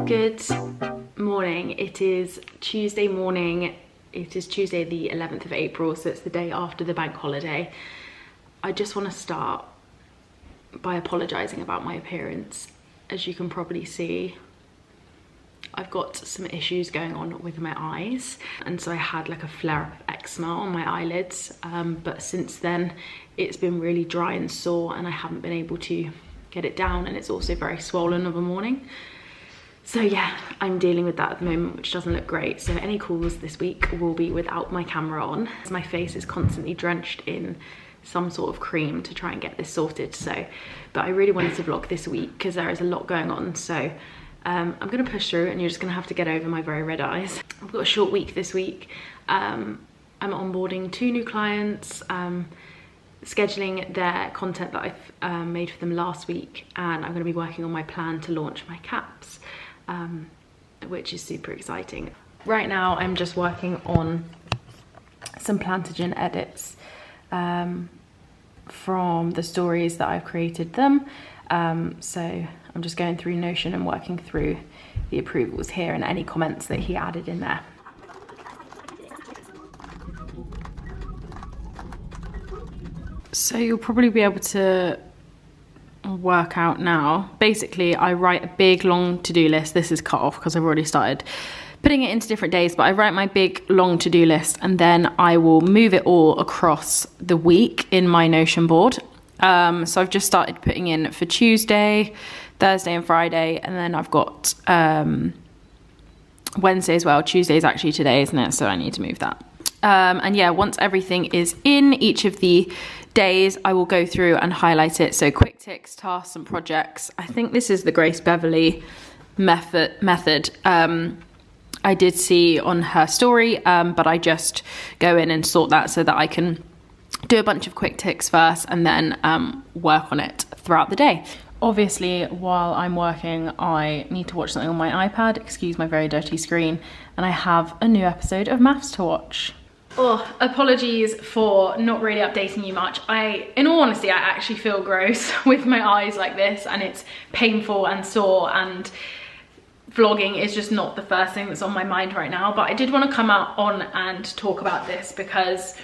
Good morning. It is Tuesday morning. It is Tuesday the 11th of April, so it's the day after the bank holiday. I just want to start by apologising about my appearance. As you can probably see, I've got some issues going on with my eyes, and so I had like a flare-up of eczema on my eyelids, but since then it's been really dry and sore and I haven't been able to get it down, and it's also very swollen of a morning. So yeah, I'm dealing with that at the moment, which doesn't look great. So any calls this week will be without my camera on. My face is constantly drenched in some sort of cream to try and get this sorted. But I really wanted to vlog this week because there is a lot going on. So I'm gonna push through, and you're just gonna have to get over my very red eyes. I've got a short week this week. I'm onboarding 2 new clients, scheduling their content that I've made for them last week, and I'm gonna be working on my plan to launch my caps. Which is super exciting. Right now I'm just working on some Plantagen edits from the stories that I've created them. So I'm just going through Notion and working through the approvals here and any comments that he added in there. So you'll probably be able to work out now. Basically, I write a big long to-do list. This is cut off because I've already started putting it into different days, but I write my big long to-do list and then I will move it all across the week in my Notion board. So I've just started putting in for Tuesday, Thursday and Friday, and then I've got Wednesday as well. Tuesday is actually today, isn't it? So I need to move that. And yeah, once everything is in each of the days, I will go through and highlight it. So quick ticks, tasks and projects. I think this is the Grace Beverly method. I did see on her story, but I just go in and sort that so that I can do a bunch of quick ticks first and then work on it throughout the day. Obviously, while I'm working, I need to watch something on my iPad. Excuse my very dirty screen. And I have a new episode of Maths to watch. Oh, apologies for not really updating you much. In all honesty, I actually feel gross with my eyes like this, and it's painful and sore, and vlogging is just not the first thing that's on my mind right now. But I did want to come out on and talk about this because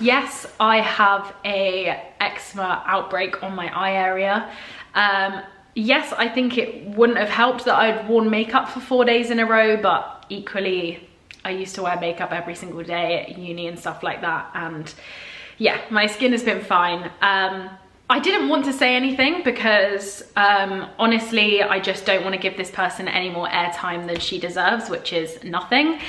yes, I have a eczema outbreak on my eye area. Yes, I think it wouldn't have helped that I'd worn makeup for 4 days in a row, but equally, I used to wear makeup every single day at uni and stuff like that, and yeah, my skin has been fine. I didn't want to say anything because honestly, I just don't want to give this person any more airtime than she deserves, which is nothing.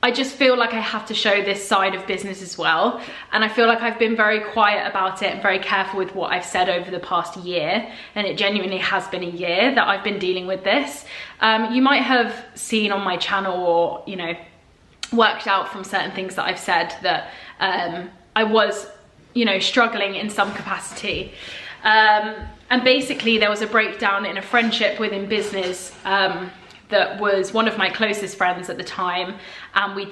I just feel like I have to show this side of business as well, and I feel like I've been very quiet about it and very careful with what I've said over the past year, and it genuinely has been a year that I've been dealing with this. You might have seen on my channel, or you know, worked out from certain things that I've said that I was, you know, struggling in some capacity. And basically there was a breakdown in a friendship within business that was one of my closest friends at the time, and we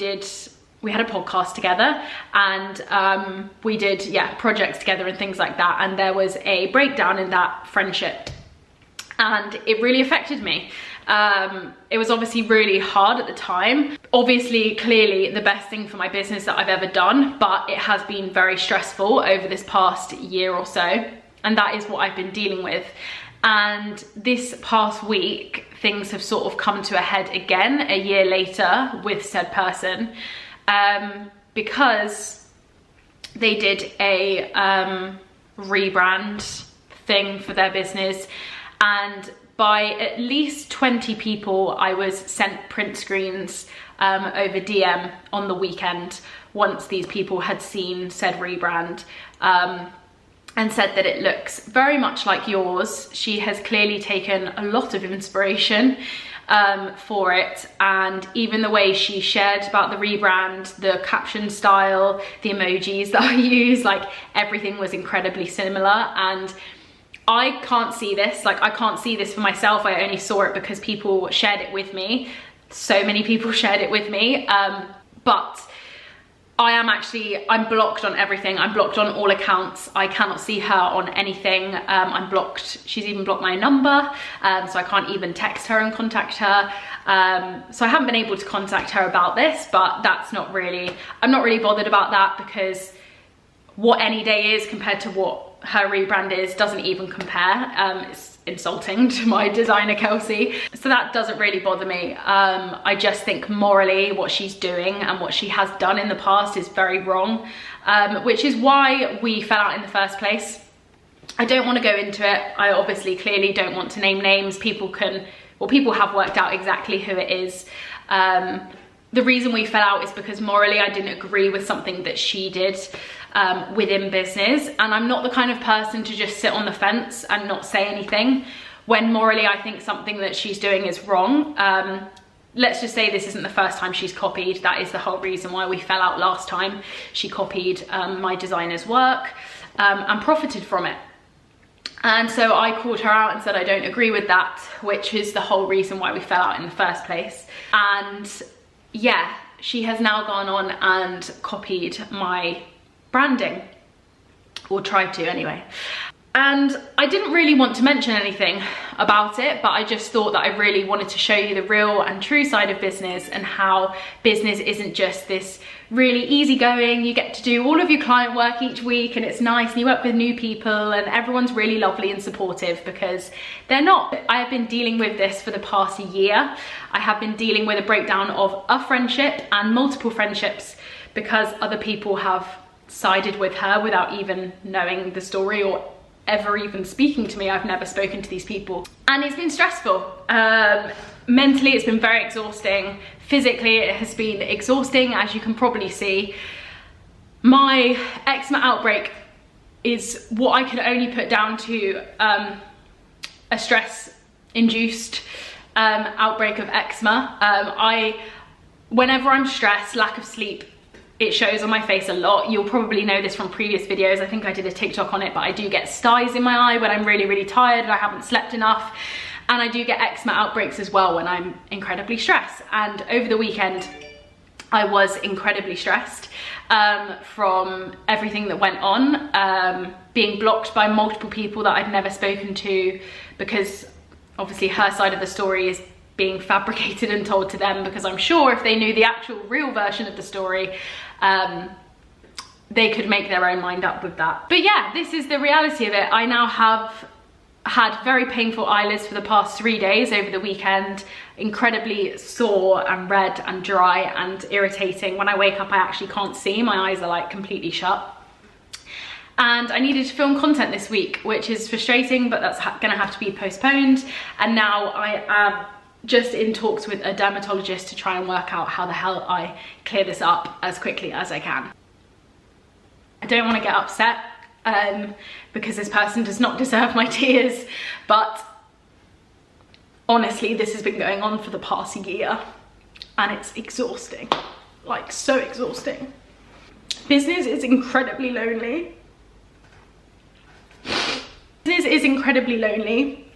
had a podcast together, and we did projects together and things like that, and there was a breakdown in that friendship and it really affected me. It was obviously really hard at the time. Obviously, clearly the best thing for my business that I've ever done, but it has been very stressful over this past year or so, and that is what I've been dealing with. And this past week, things have sort of come to a head again a year later with said person, because they did a rebrand thing for their business, and by at least 20 people I was sent print screens over DM on the weekend once these people had seen said rebrand, and said that it looks very much like yours. She has clearly taken a lot of inspiration for it, and even the way she shared about the rebrand, the caption style, the emojis that I use, like everything was incredibly similar. And I can't see this, like I can't see this for myself. I only saw it because people shared it with me. So many people shared it with me, but I'm blocked on everything. I'm blocked on all accounts. I cannot see her on anything. I'm blocked. She's even blocked my number, so I can't even text her and contact her. So I haven't been able to contact her about this, but I'm not really bothered about that, because what Any Day is compared to what her rebrand is doesn't even compare. It's insulting to my designer Kelsey, so that doesn't really bother me. I just think morally what she's doing and what she has done in the past is very wrong, which is why we fell out in the first place. I don't want to go into it. I obviously clearly don't want to name names. People have worked out exactly who it is. The reason we fell out is because morally I didn't agree with something that she did within business, and I'm not the kind of person to just sit on the fence and not say anything when morally I think something that she's doing is wrong. Let's just say this isn't the first time she's copied. That is the whole reason why we fell out last time. She copied my designer's work and profited from it. And so I called her out and said I don't agree with that, which is the whole reason why we fell out in the first place. And yeah, she has now gone on and copied my branding, or tried to anyway. And I didn't really want to mention anything about it, but I just thought that I really wanted to show you the real and true side of business, and how business isn't just this really easygoing, you get to do all of your client work each week and it's nice and you work with new people and everyone's really lovely and supportive, because they're not. I have been dealing with this for the past year. I have been dealing with a breakdown of a friendship and multiple friendships because other people have sided with her without even knowing the story or ever even speaking to me. I've never spoken to these people, and it's been stressful. Mentally it's been very exhausting. Physically it has been exhausting, as you can probably see. My eczema outbreak is what I can only put down to a stress induced outbreak of eczema. Whenever I'm stressed, lack of sleep, it shows on my face a lot. You'll probably know this from previous videos. I think I did a TikTok on it, but I do get styes in my eye when I'm really, really tired and I haven't slept enough. And I do get eczema outbreaks as well when I'm incredibly stressed. And over the weekend, I was incredibly stressed from everything that went on, being blocked by multiple people that I'd never spoken to, because obviously her side of the story is being fabricated and told to them, because I'm sure if they knew the actual real version of the story, they could make their own mind up with that. But yeah, this is the reality of it. I now have had very painful eyelids for the past 3 days over the weekend, incredibly sore and red and dry and irritating. When I wake up I actually can't see, my eyes are like completely shut. And I needed to film content this week, which is frustrating, but that's gonna have to be postponed. And now I am just in talks with a dermatologist to try and work out how the hell I clear this up as quickly as I can. I don't want to get upset because this person does not deserve my tears, but honestly this has been going on for the past year and it's exhausting, like so exhausting. Business is incredibly lonely. Business is incredibly lonely.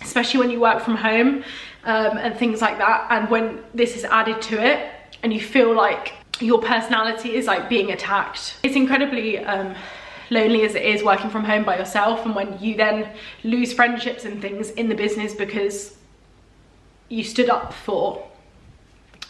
Especially when you work from home and things like that, and when this is added to it and you feel like your personality is like being attacked. It's incredibly lonely as it is working from home by yourself, and when you then lose friendships and things in the business because you stood up for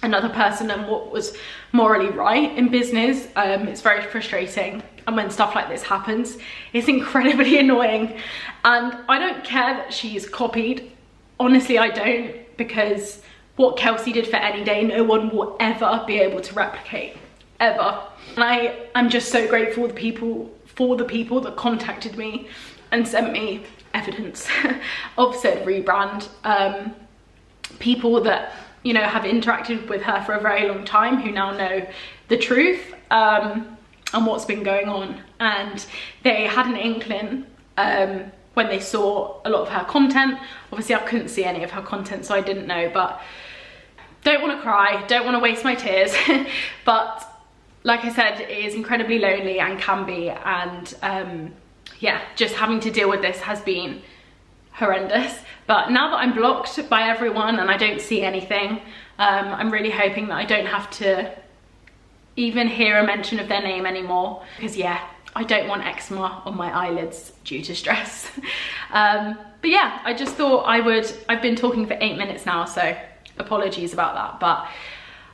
another person and what was morally right in business, it's very frustrating. And when stuff like this happens, it's incredibly annoying. And I don't care that she's copied. Honestly, I don't, because what Kelsey did for Any Day, no one will ever be able to replicate, ever. And I am just so grateful for the people that contacted me and sent me evidence of said rebrand. People that, you know, have interacted with her for a very long time, who now know the truth and what's been going on. And they had an inkling when they saw a lot of her content. Obviously I couldn't see any of her content, so I didn't know, but don't want to cry, don't want to waste my tears. But like I said, it is incredibly lonely and can be, and yeah, just having to deal with this has been horrendous. But now that I'm blocked by everyone and I don't see anything, I'm really hoping that I don't have to even hear a mention of their name anymore, because yeah, I don't want eczema on my eyelids due to stress. But yeah, I just thought I've been talking for 8 minutes now, so apologies about that, but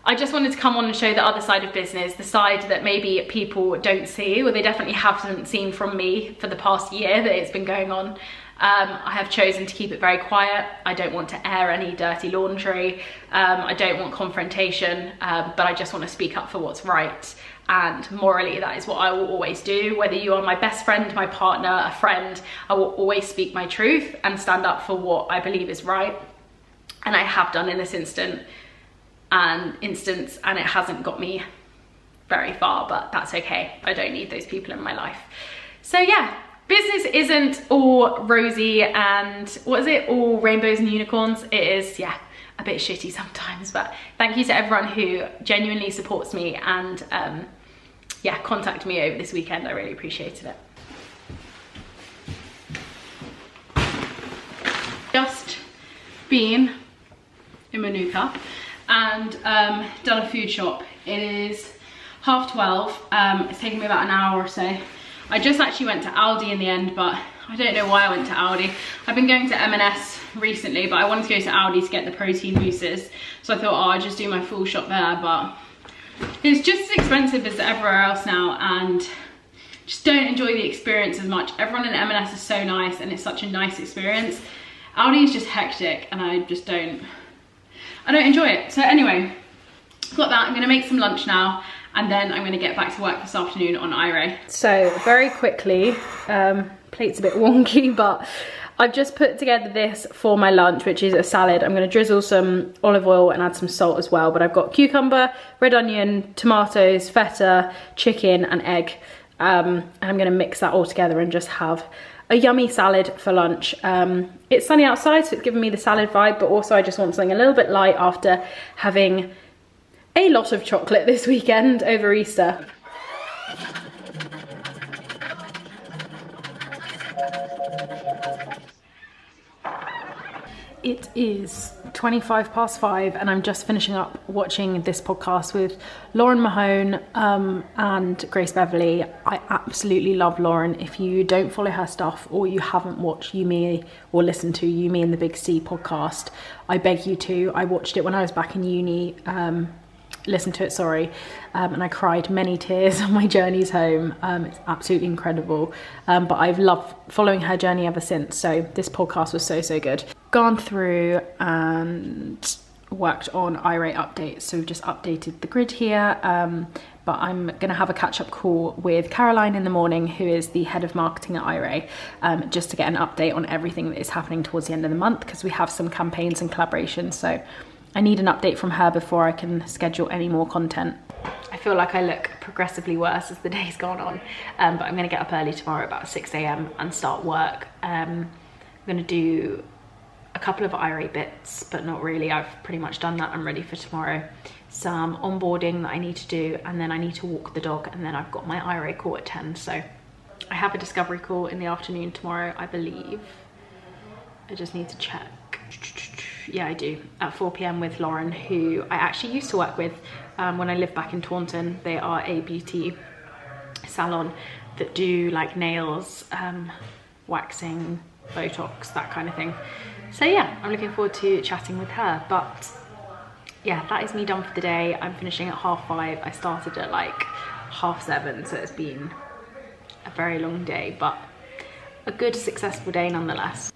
I just wanted to come on and show the other side of business, the side that maybe people don't see, or they definitely haven't seen from me for the past year that it's been going on. I have chosen to keep it very quiet. I don't want to air any dirty laundry. I don't want confrontation, but I just want to speak up for what's right. And morally, that is what I will always do. Whether you are my best friend, my partner, a friend, I will always speak my truth and stand up for what I believe is right. And I have done in this instance, and it hasn't got me very far, but that's okay. I don't need those people in my life. So yeah, business isn't all rosy and all rainbows and unicorns. It is, yeah, a bit shitty sometimes, but thank you to everyone who genuinely supports me and yeah, contacted me over this weekend. I really appreciated it. Just been in Manuka and done a food shop. It is 12:30. It's taken me about an hour or so. I just actually went to Aldi in the end, but I don't know why I went to Aldi. I've been going to M&S recently, but I wanted to go to Aldi to get the protein mousses. So I thought, oh, I'll just do my full shop there, but it's just as expensive as everywhere else now, and just don't enjoy the experience as much. Everyone in M&S is so nice, and it's such a nice experience. Aldi is just hectic, and I don't enjoy it. So anyway, got that. I'm gonna make some lunch now, and then I'm gonna get back to work this afternoon on Iray. So very quickly, plate's a bit wonky, but I've just put together this for my lunch, which is a salad. I'm gonna drizzle some olive oil and add some salt as well, but I've got cucumber, red onion, tomatoes, feta, chicken and egg. And I'm gonna mix that all together and just have a yummy salad for lunch. It's sunny outside, so it's giving me the salad vibe, but also I just want something a little bit light after having a lot of chocolate this weekend over Easter. It is 5:25 and I'm just finishing up watching this podcast with Lauren Mahone and Grace Beverley. I absolutely love Lauren. If you don't follow her stuff or you haven't watched You Me or listened to You Me and the Big C podcast, I beg you to. I watched it when I was back in uni, listened to it, sorry, and I cried many tears on my journeys home. It's absolutely incredible, but I've loved following her journey ever since, so this podcast was so good. Gone through and worked on Iray updates, so we've just updated the grid here, but I'm gonna have a catch-up call with Caroline in the morning, who is the head of marketing at Iray, just to get an update on everything that is happening towards the end of the month, because we have some campaigns and collaborations, so I need an update from her before I can schedule any more content. I feel like I look progressively worse as the day's gone on, but I'm gonna get up early tomorrow about 6 AM and start work. I'm gonna do a couple of Iray bits, but not really. I've pretty much done that. I'm ready for tomorrow. Some onboarding that I need to do, and then I need to walk the dog, and then I've got my Iray call at 10. So I have a discovery call in the afternoon tomorrow, I believe. I just need to check. Yeah, I do, at 4 PM with Lauren, who I actually used to work with when I lived back in Taunton. They are a beauty salon that do like nails, waxing, Botox, that kind of thing. So yeah, I'm looking forward to chatting with her. But yeah, that is me done for the day. I'm finishing at 5:30. I started at like 7:30, so it's been a very long day, but a good, successful day nonetheless.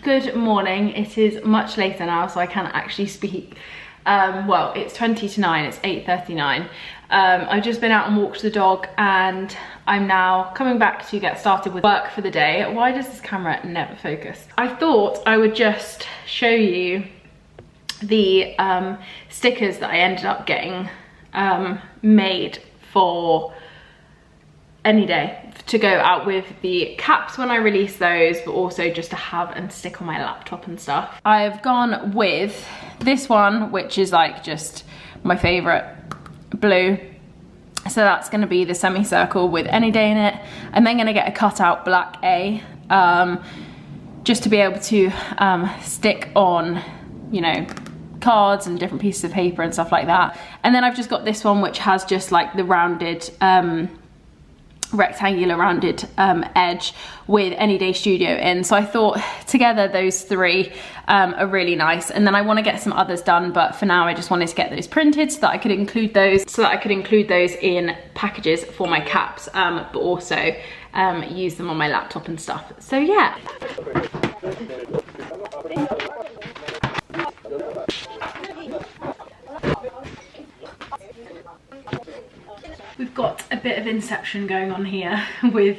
Good morning. It is much later now, so I can't actually speak. Well, it's 20 to 9, it's 8:39. I've just been out and walked the dog, and I'm now coming back to get started with work for the day. Why does this camera never focus? I thought I would just show you the stickers that I ended up getting made for any day to go out with the caps when I release those, but also just to have and stick on my laptop and stuff. I've gone with this one, which is like just my favorite blue. So that's gonna be the semicircle with any day in it. I'm then gonna get a cutout black A, just to be able to stick on, you know, cards and different pieces of paper and stuff like that. And then I've just got this one, which has just like the rounded, rectangular rounded edge with Any Day Studio in. So I thought together those three are really nice. And then I want to get some others done, but for now I just wanted to get those printed so that I could include those, in packages for my caps, but also use them on my laptop and stuff. So yeah. We've got a bit of inception going on here with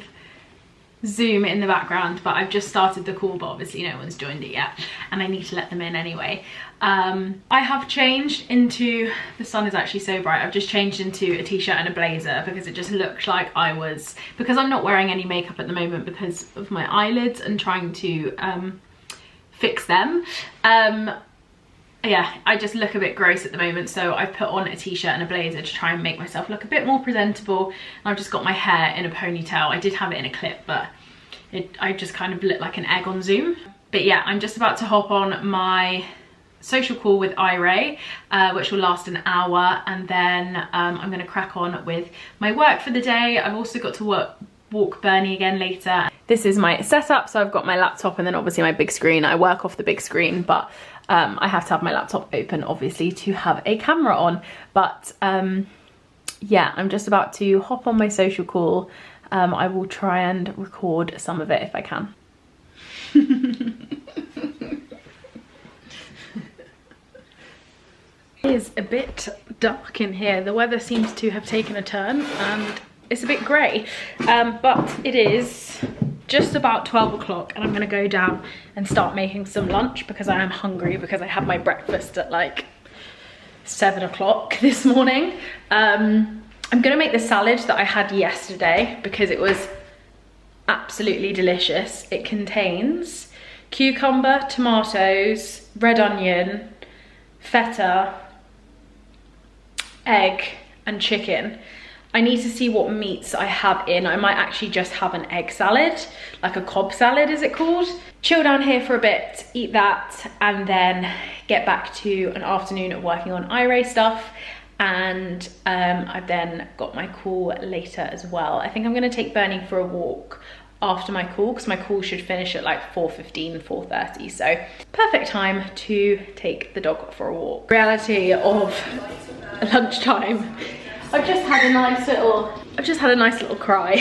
Zoom in the background, but I've just started the call, but obviously no one's joined it yet, and I need to let them in anyway. I have changed into, the sun is actually so bright, I've just changed into a t-shirt and a blazer because it just looked like because I'm not wearing any makeup at the moment because of my eyelids and trying to fix them. Yeah, I just look a bit gross at the moment, so I've put on a t-shirt and a blazer to try and make myself look a bit more presentable. And I've just got my hair in a ponytail. I did have it in a clip, but I just kind of look like an egg on Zoom. But yeah, I'm just about to hop on my social call with Iray, which will last an hour, and then I'm going to crack on with my work for the day. I've also got to walk Bernie again later. This is my setup, so I've got my laptop and then obviously my big screen. I work off the big screen, but I have to have my laptop open obviously to have a camera on. But yeah, I'm just about to hop on my social call. I will try and record some of it if I can. It is a bit dark in here. The weather seems to have taken a turn and it's a bit grey, but it is just about 12 o'clock and I'm gonna go down and start making some lunch because I am hungry, because I had my breakfast at like 7 o'clock this morning. I'm gonna make the salad that I had yesterday because it was absolutely delicious. It contains cucumber, tomatoes, red onion, feta, egg and chicken. I need to see what meats I have in. I might actually just have an egg salad, like a Cobb salad is it called. Chill down here for a bit, eat that, and then get back to an afternoon of working on Iray stuff. And I've then got my call later as well. I think I'm gonna take Bernie for a walk after my call because my call should finish at like 4:15, 4:30. So perfect time to take the dog for a walk. Reality of lunchtime. I've just had a nice little cry.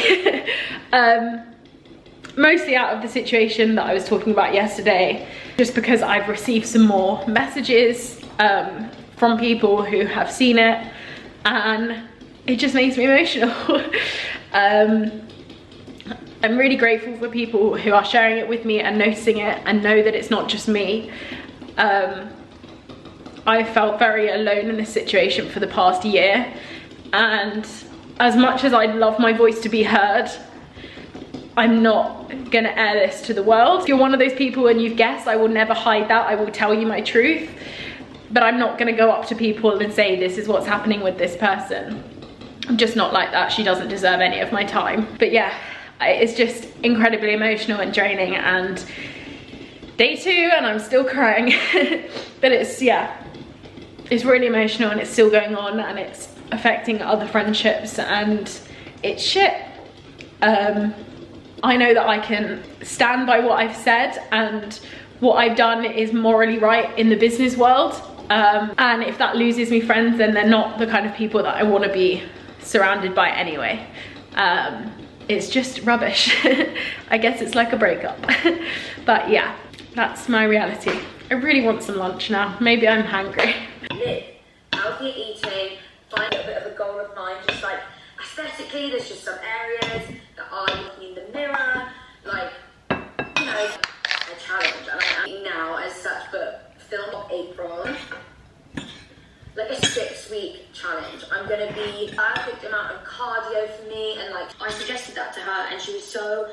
Mostly out of the situation that I was talking about yesterday, just because I've received some more messages from people who have seen it, and it just makes me emotional. I'm really grateful for people who are sharing it with me and noticing it and know that it's not just me. I felt very alone in this situation for the past year. And as much as I'd love my voice to be heard, I'm not gonna air this to the world. If you're one of those people and you've guessed, I will never hide that. I will tell you my truth, but I'm not gonna go up to people and say, this is what's happening with this person. I'm just not like that. She doesn't deserve any of my time. But yeah, it's just incredibly emotional and draining, and day 2 and I'm still crying. But it's, yeah, it's really emotional and it's still going on and it's affecting other friendships and it's shit. I know that I can stand by what I've said and what I've done is morally right in the business world. And if that loses me friends, then they're not the kind of people that I want to be surrounded by anyway. It's just rubbish. I guess it's like a breakup. But yeah, that's my reality. I really want some lunch now. Maybe I'm hungry. Live healthy eating. Find a bit of a goal of mine, just like aesthetically, there's just some areas that are looking in the mirror, like, you know, a challenge. And I'm now as such, but film of April, like a 6-week challenge. I'm gonna be perfect amount of cardio for me, and like I suggested that to her, and she was so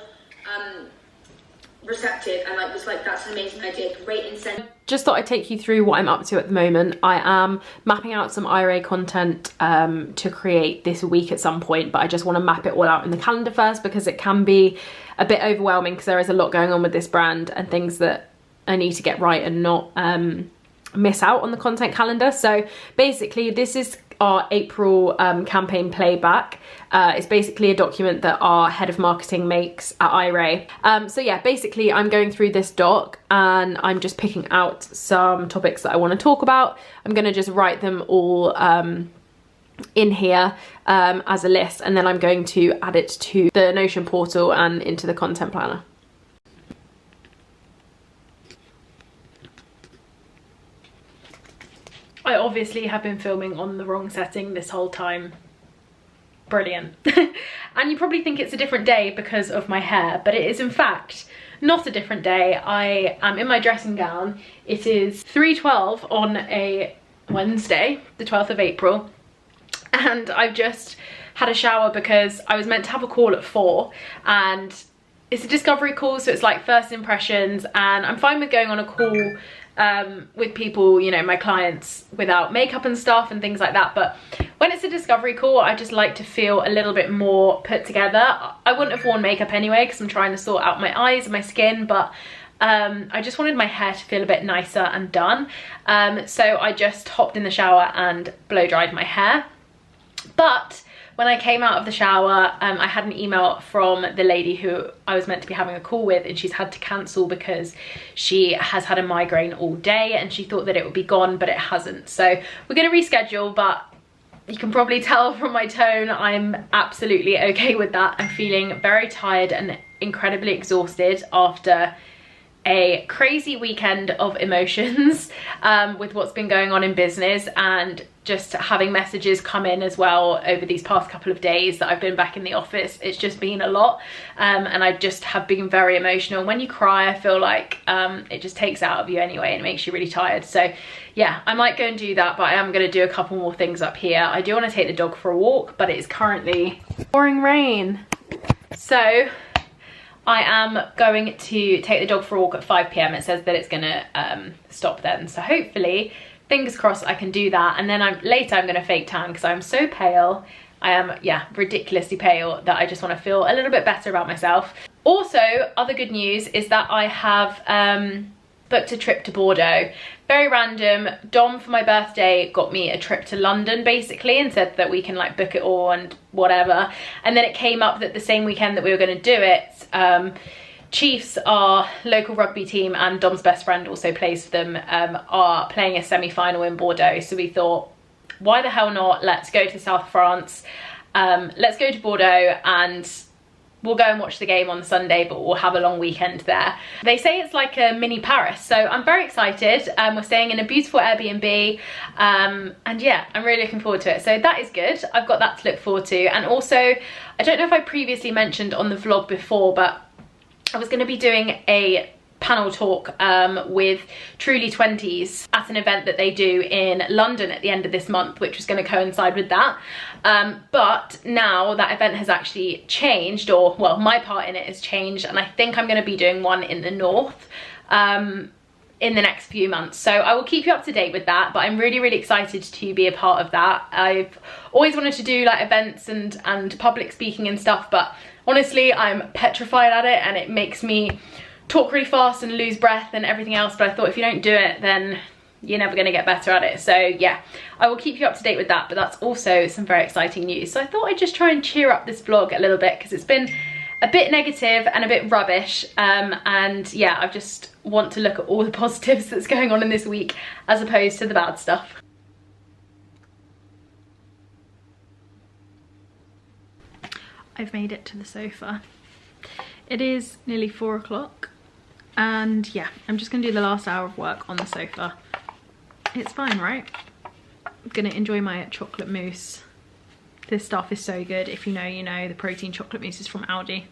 receptive and like was like, that's an amazing idea, great incentive. Just thought I'd take you through what I'm up to at the moment. I am mapping out some IRA content to create this week at some point, but I just want to map it all out in the calendar first, because it can be a bit overwhelming because there is a lot going on with this brand and things that I need to get right and not miss out on the content calendar. So basically this is our April campaign playback. It's basically a document that our head of marketing makes at IRA. So yeah, basically I'm going through this doc and I'm just picking out some topics that I want to talk about. I'm going to just write them all in here as a list, and then I'm going to add it to the Notion portal and into the content planner. I obviously have been filming on the wrong setting this whole time. Brilliant. And you probably think it's a different day because of my hair, but it is in fact not a different day. I am in my dressing gown. It is 3:12 on a Wednesday, the 12th of April, and I've just had a shower because I was meant to have a call at 4, and it's a discovery call, so it's like first impressions, and I'm fine with going on a call with people, you know, my clients, without makeup and stuff and things like that. But when it's a discovery call, I just like to feel a little bit more put together. I wouldn't have worn makeup anyway because I'm trying to sort out my eyes and my skin, but I just wanted my hair to feel a bit nicer and done. So I just hopped in the shower and blow dried my hair. But when I came out of the shower, I had an email from the lady who I was meant to be having a call with, and she's had to cancel because she has had a migraine all day and she thought that it would be gone, but it hasn't. So we're going to reschedule, but you can probably tell from my tone I'm absolutely okay with that. I'm feeling very tired and incredibly exhausted after a crazy weekend of emotions with what's been going on in business, and just having messages come in as well over these past couple of days that I've been back in the office. It's just been a lot, and I just have been very emotional. When you cry, I feel like it just takes out of you anyway, and it makes you really tired. So yeah, I might go and do that, but I am going to do a couple more things up here. I do want to take the dog for a walk, but it is currently pouring rain, so I am going to take the dog for a walk at 5 PM. It says that it's gonna stop then, so hopefully, fingers crossed, I can do that. And then later I'm gonna fake tan because I'm so pale. I am, yeah, ridiculously pale, that I just want to feel a little bit better about myself. Also, other good news is that I have booked a trip to Bordeaux. Very random. Dom, for my birthday, got me a trip to London basically, and said that we can like book it all and whatever. And then it came up that the same weekend that we were going to do it, Chiefs, our local rugby team, and Dom's best friend also plays for them, are playing a semi-final in Bordeaux. So we thought, why the hell not? Let's go to South France. Let's go to Bordeaux, and we'll go and watch the game on Sunday, but we'll have a long weekend there. They say it's like a mini Paris, so I'm very excited. We're staying in a beautiful Airbnb, and yeah, I'm really looking forward to it. So that is good. I've got that to look forward to. And also, I don't know if I previously mentioned on the vlog before, but I was going to be doing a panel talk with Truly 20s at an event that they do in London at the end of this month, which was going to coincide with that. But now that event has actually changed, or well, my part in it has changed, and I think I'm going to be doing one in the north in the next few months. So I will keep you up to date with that, but I'm really, really excited to be a part of that. I've always wanted to do like events and public speaking and stuff, but honestly, I'm petrified at it, and it makes me talk really fast and lose breath and everything else. But I thought if you don't do it, then you're never going to get better at it. So yeah, I will keep you up to date with that, but that's also some very exciting news. So I thought I'd just try and cheer up this vlog a little bit, because it's been a bit negative and a bit rubbish, and yeah, I just want to look at all the positives that's going on in this week as opposed to the bad stuff. I've made it to the sofa. It is nearly 4 o'clock, and yeah, I'm just gonna do the last hour of work on the sofa. It's fine, right? I'm gonna enjoy my chocolate mousse. This stuff is so good. If you know, you know. The protein chocolate mousse is from Aldi.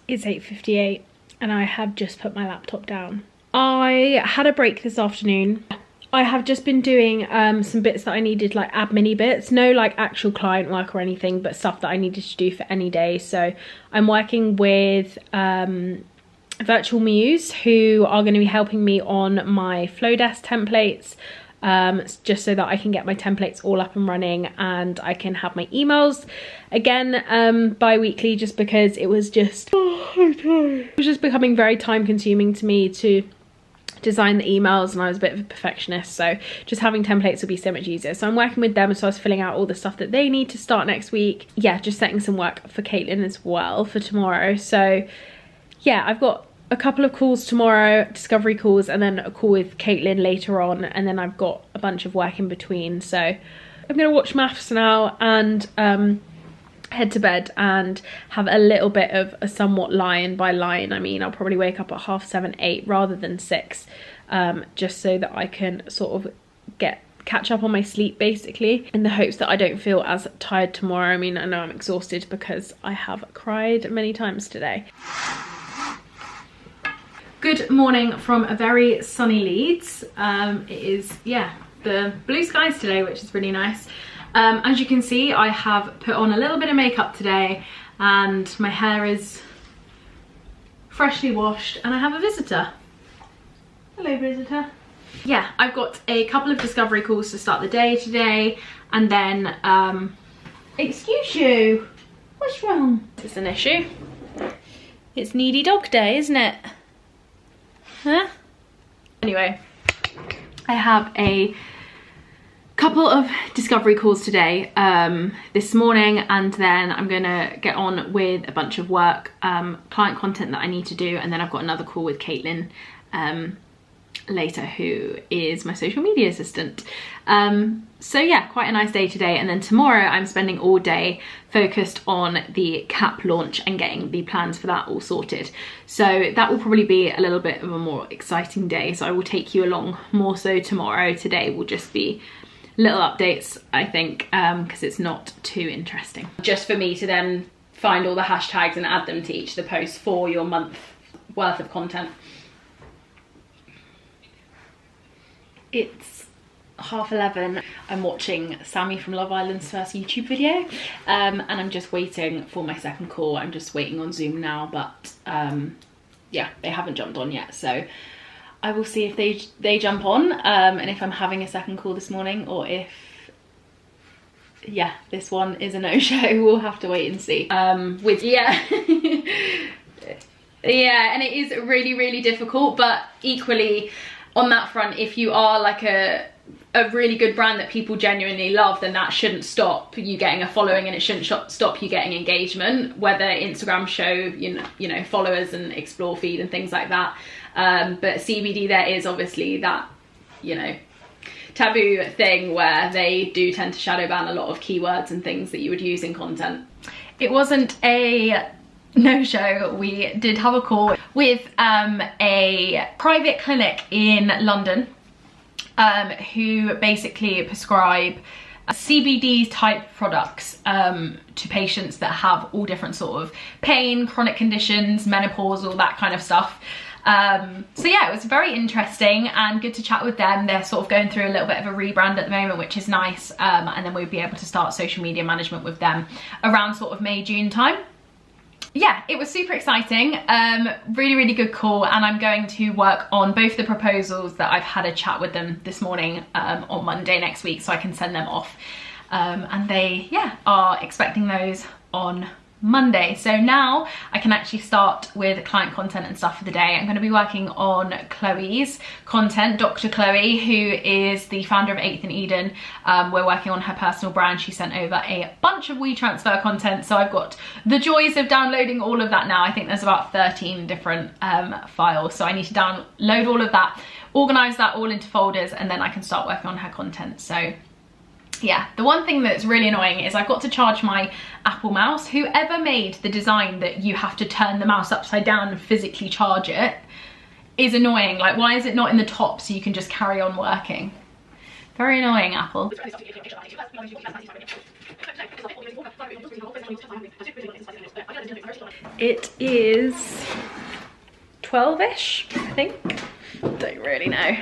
It's 8:58 and I have just put my laptop down. I had a break this afternoon. I have just been doing some bits that I needed, like admin-y bits, no like actual client work or anything, but stuff that I needed to do for any day. So I'm working with Virtual Muse, who are going to be helping me on my Flowdesk templates, just so that I can get my templates all up and running and I can have my emails again bi-weekly, just because it was just it was just becoming very time consuming to me to design the emails, and I was a bit of a perfectionist, so just having templates will be so much easier. So I'm working with them, so I was filling out all the stuff that they need to start next week. Yeah, just setting some work for Caitlin as well for tomorrow. So yeah, I've got a couple of calls tomorrow, discovery calls, and then a call with Caitlin later on, and then I've got a bunch of work in between. So I'm gonna watch maths now and head to bed and have a little bit of a somewhat line by line. I mean, I'll probably wake up at 7:30, 8 rather than 6, just so that I can sort of catch up on my sleep, basically, in the hopes that I don't feel as tired tomorrow. I mean, I know I'm exhausted because I have cried many times today. Good morning from a very sunny Leeds. It is, yeah, the blue skies today, which is really nice. As you can see, I have put on a little bit of makeup today and my hair is freshly washed, and I have a visitor. Hello, visitor. Yeah, I've got a couple of discovery calls to start the day today, and then, excuse you, what's wrong? Is this an issue? It's needy dog day, isn't it? Huh? Anyway, I have a couple of discovery calls today, this morning, and then I'm gonna get on with a bunch of work, client content that I need to do, and then I've got another call with Caitlin later, who is my social media assistant. So yeah, quite a nice day today, and then tomorrow I'm spending all day focused on the CAP launch and getting the plans for that all sorted. So that will probably be a little bit of a more exciting day, so I will take you along more so tomorrow. Today will just be little updates, I think, because it's not too interesting. Just for me to then find all the hashtags and add them to each of the posts for your month worth of content. It's 11:30. I'm watching Sammy from Love Island's first YouTube video, and I'm just waiting for my second call. I'm just waiting on Zoom now, but yeah, they haven't jumped on yet, so I will see if they jump on, and if I'm having a second call this morning, or if, yeah, this one is a no-show. We'll have to wait and see. Yeah. Yeah, and it is really, really difficult, but equally on that front, if you are like a really good brand that people genuinely love, then that shouldn't stop you getting a following, and it shouldn't stop you getting engagement, whether Instagram show you know followers and explore feed and things like that. But CBD, there is obviously that, you know, taboo thing where they do tend to shadow ban a lot of keywords and things that you would use in content. It wasn't a no-show. We did have a call with a private clinic in London, who basically prescribe CBD type products to patients that have all different sort of pain, chronic conditions, menopause, all that kind of stuff. So yeah, it was very interesting and good to chat with them. They're sort of going through a little bit of a rebrand at the moment, which is nice, and then we'll be able to start social media management with them around sort of May, June time. Yeah, it was super exciting, really, really good call, and I'm going to work on both the proposals that I've had a chat with them this morning on Monday next week, so I can send them off, and they, yeah, are expecting those on Monday. So now I can actually start with client content and stuff for the day. I'm going to be working on Chloe's content, Dr. Chloe, who is the founder of 8th and Eden. We're working on her personal brand. She sent over a bunch of WeTransfer content, so I've got the joys of downloading all of that now. I think there's about 13 different files, so I need to download all of that, organize that all into folders, and then I can start working on her content. So yeah, the one thing that's really annoying is I've got to charge my Apple mouse. Whoever made the design that you have to turn the mouse upside down and physically charge it is annoying. Like, why is it not in the top so you can just carry on working? Very annoying, Apple. It is 12-ish, I think. Don't really know.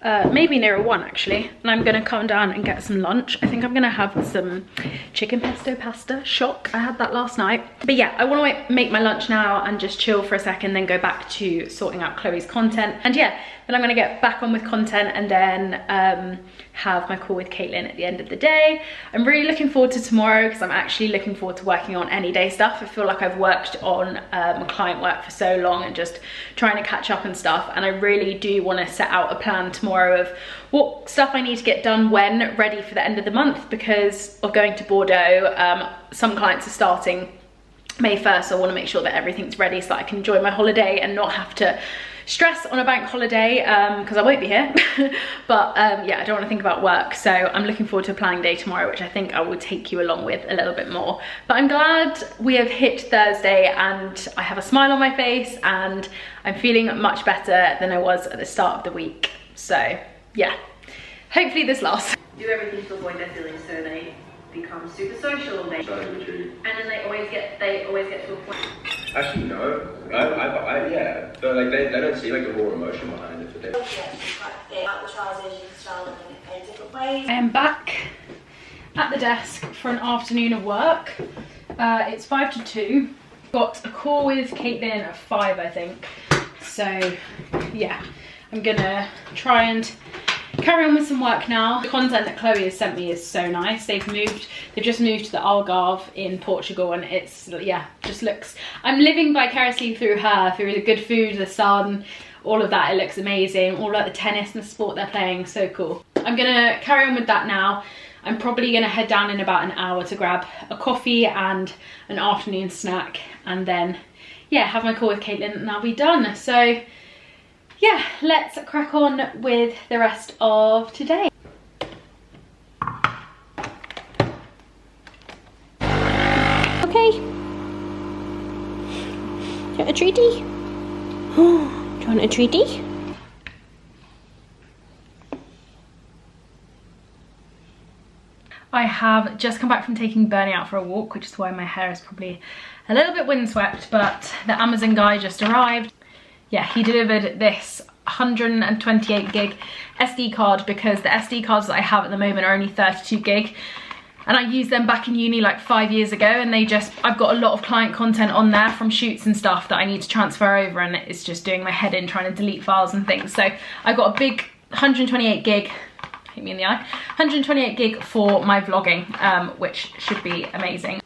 maybe nearer 1 actually, and I'm gonna come down and get some lunch. I think I'm gonna have some chicken pesto pasta. Shock, I had that last night. But yeah, I want to make my lunch now and just chill for a second, then go back to sorting out Chloe's content. And yeah, then I'm gonna get back on with content and then have my call with Caitlin at the end of the day. I'm really looking forward to tomorrow because I'm actually looking forward to working on any day stuff. I feel like I've worked on client work for so long and just trying to catch up and stuff, and I really do want to set out a plan tomorrow of what stuff I need to get done when, ready for the end of the month because of going to Bordeaux. Some clients are starting May 1st, so I want to make sure that everything's ready so that I can enjoy my holiday and not have to stress on a bank holiday because I won't be here. But yeah, I don't want to think about work, so I'm looking forward to a planning day tomorrow, which I think I will take you along with a little bit more. But I'm glad we have hit Thursday and I have a smile on my face and I'm feeling much better than I was at the start of the week. So yeah, hopefully this lasts. Do everything to avoid their feelings, so they become super social, and then they always get to a point. Actually, no. Yeah. So like they don't see like the raw emotion behind it. But they... About the trousers, you can style them in different ways. I am back at the desk for an afternoon of work. It's 5 to 2. Got a call with Caitlin at 5, I think. So yeah, I'm gonna try and carry on with some work now. The content that Chloe has sent me is so nice. They've just moved to the Algarve in Portugal, and it's, yeah, just looks, I'm living vicariously through her, through the good food, the sun, all of that. It looks amazing. All like the tennis and the sport they're playing, so cool. I'm gonna carry on with that now. I'm probably gonna head down in about an hour to grab a coffee and an afternoon snack, and then yeah, have my call with Caitlin and I'll be done. So yeah, let's crack on with the rest of today. Okay. Do you want a treaty? Do you want a treaty? I have just come back from taking Bernie out for a walk, which is why my hair is probably a little bit windswept, but the Amazon guy just arrived. Yeah, he delivered this 128 gig SD card because the SD cards that I have at the moment are only 32 gig. And I used them back in uni like 5 years ago, and I've got a lot of client content on there from shoots and stuff that I need to transfer over, and it's just doing my head in trying to delete files and things. So I got a big 128 gig, hit me in the eye, 128 gig for my vlogging, which should be amazing.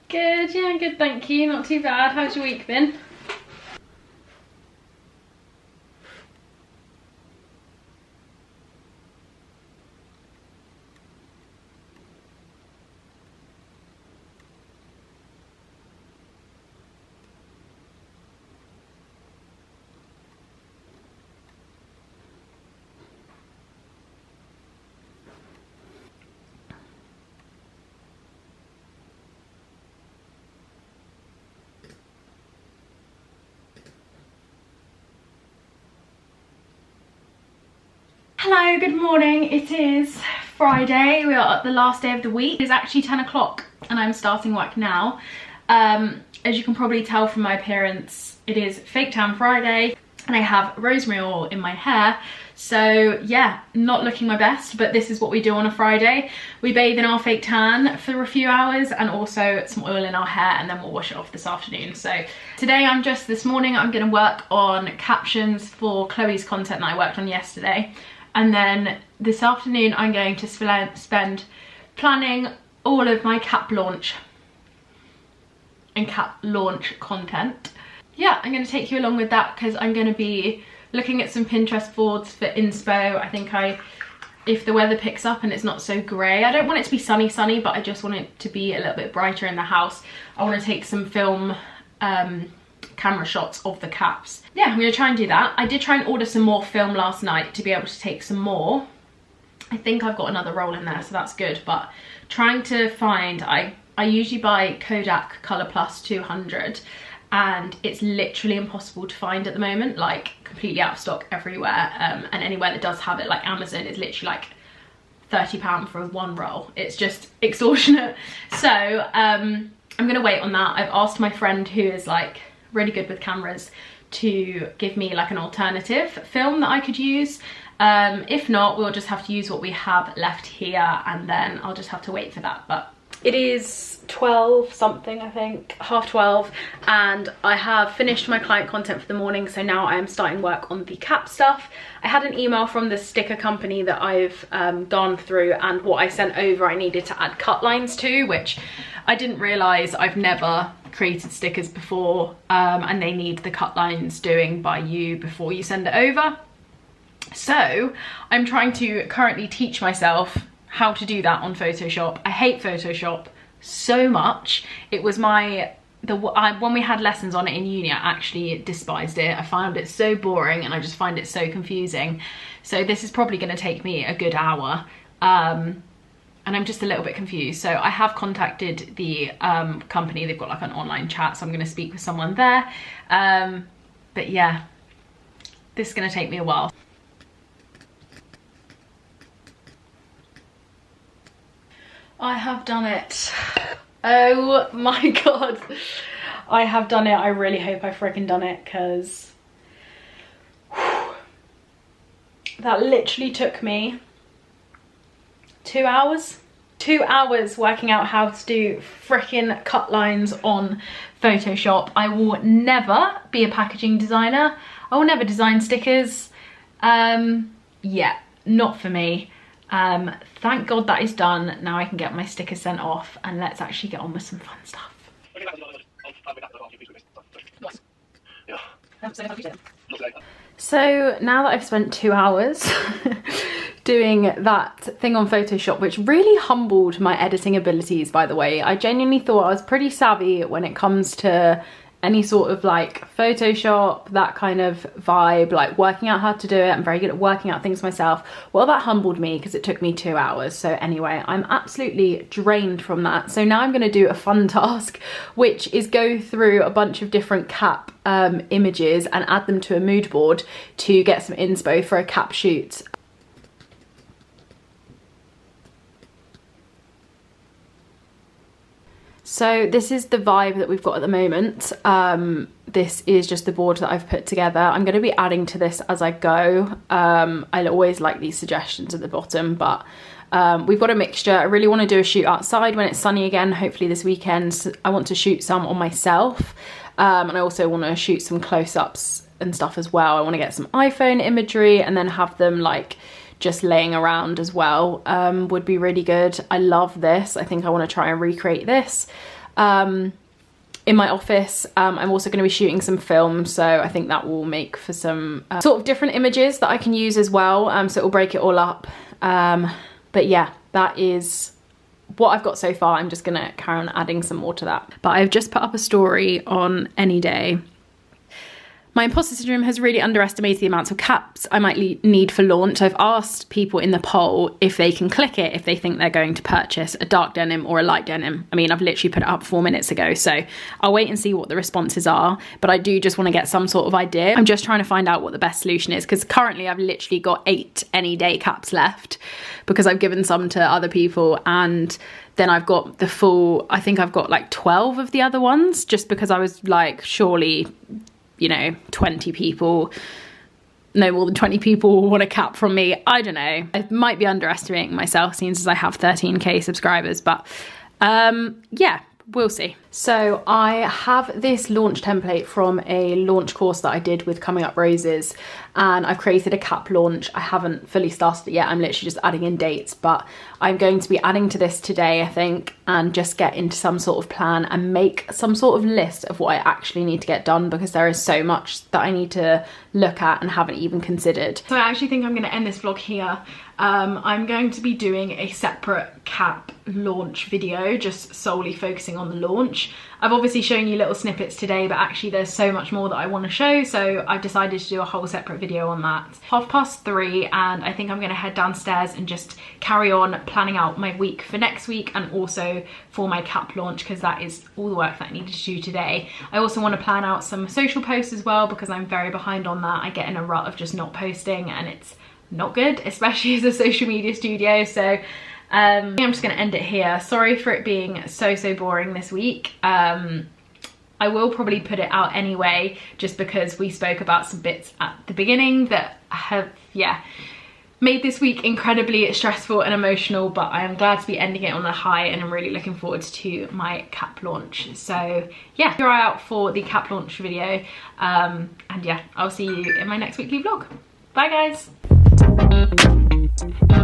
Good, yeah, good, thank you. Not too bad. How's your week been? Hello, good morning. It is Friday. We are at the last day of the week. It's actually 10 o'clock and I'm starting work now. As you can probably tell from my appearance, it is Fake Tan Friday and I have rosemary oil in my hair. So yeah, not looking my best, but this is what we do on a Friday. We bathe in our fake tan for a few hours and also some oil in our hair, and then we'll wash it off this afternoon. So today this morning I'm gonna work on captions for Chloe's content that I worked on yesterday. And then this afternoon I'm going to spend planning all of my cap launch and cap launch content. Yeah, I'm going to take you along with that because I'm going to be looking at some Pinterest boards for inspo. I think if the weather picks up and it's not so grey, I don't want it to be sunny, but I just want it to be a little bit brighter in the house. I want to take some film camera shots of the caps. Yeah, I'm gonna try and do that. I did try and order some more film last night to be able to take some more. I think I've got another roll in there, so that's good, but trying to find, I usually buy Kodak Color Plus 200 and it's literally impossible to find at the moment, like completely out of stock everywhere, and anywhere that does have it, like Amazon, is literally like £30 for one roll. It's just extortionate. So I'm gonna wait on that. I've asked my friend who is like really good with cameras, to give me like an alternative film that I could use. If not, we'll just have to use what we have left here, and then I'll just have to wait for that. But it is 12 something, I think, half 12, and I have finished my client content for the morning, so now I am starting work on the cap stuff. I had an email from the sticker company that I've gone through, and what I sent over I needed to add cut lines to, which I didn't realise. I've never created stickers before, and they need the cut lines doing by you before you send it over. So I'm trying to currently teach myself how to do that on Photoshop. I hate Photoshop so much. It was when we had lessons on it in uni, I actually despised it. I found it so boring, and I just find it so confusing. So this is probably going to take me a good hour, and I'm just a little bit confused. So I have contacted the company. They've got like an online chat, so I'm going to speak with someone there. But yeah, this is going to take me a while. I have done it. Oh my god, I have done it. I really hope I freaking done it, because that literally took me 2 hours. 2 hours working out how to do freaking cut lines on Photoshop. I will never be a packaging designer. I will never design stickers. Yeah, not for me. Thank God that is done. Now I can get my stickers sent off, and let's actually get on with some fun stuff. So now that I've spent 2 hours doing that thing on Photoshop, which really humbled my editing abilities, by the way. I genuinely thought I was pretty savvy when it comes to any sort of like Photoshop, that kind of vibe, like working out how to do it. I'm very good at working out things myself. Well, that humbled me because it took me 2 hours. So anyway, I'm absolutely drained from that. So now I'm going to do a fun task, which is go through a bunch of different cap images and add them to a mood board to get some inspo for a cap shoot. So this is the vibe that we've got at the moment. This is just the board that I've put together. I'm going to be adding to this as I go. I always like these suggestions at the bottom, but we've got a mixture. I really want to do a shoot outside when it's sunny again, hopefully this weekend. I want to shoot some on myself, and I also want to shoot some close-ups and stuff as well. I want to get some iPhone imagery and then have them like just laying around as well. Would be really good. I love this. I think I want to try and recreate this in my office. I'm also going to be shooting some film, so I think that will make for some sort of different images that I can use as well, so it will break it all up. But yeah, that is what I've got so far. I'm just going to carry on adding some more to that. But I've just put up a story on Any Day. My imposter syndrome has really underestimated the amounts of caps I might need for launch. I've asked people in the poll if they can click it if they think they're going to purchase a dark denim or a light denim. I mean, I've literally put it up 4 minutes ago, so I'll wait and see what the responses are. But I do just want to get some sort of idea. I'm just trying to find out what the best solution is, because currently I've literally got 8 Any Day caps left because I've given some to other people, and then I've got the full, I think I've got like 12 of the other ones, just because I was like, surely, you know, 20 people, no more than 20 people will want a cap from me. I don't know. I might be underestimating myself, seeing as I have 13k subscribers, but yeah, we'll see. So I have this launch template from a launch course that I did with Coming Up Roses, and I've created a cap launch. I haven't fully started it yet. I'm literally just adding in dates, but I'm going to be adding to this today, I think, and just get into some sort of plan and make some sort of list of what I actually need to get done, because there is so much that I need to look at and haven't even considered. So I actually think I'm going to end this vlog here. I'm going to be doing a separate cap launch video, just solely focusing on the launch. I've obviously shown you little snippets today, but actually there's so much more that I want to show, so I've decided to do a whole separate video on that. 3:30, and I think I'm going to head downstairs and just carry on planning out my week for next week, and also for my cap launch, because that is all the work that I needed to do today. I also want to plan out some social posts as well, because I'm very behind on that. I get in a rut of just not posting, and it's not good, especially as a social media studio. So I'm just going to end it here. Sorry for it being so boring this week. I I will probably put it out anyway, just because we spoke about some bits at the beginning that have, yeah, made this week incredibly stressful and emotional, but I am glad to be ending it on a high, and I'm really looking forward to my cap launch. So yeah, keep your eye out for the cap launch video, and yeah, I'll see you in my next weekly vlog. Bye guys.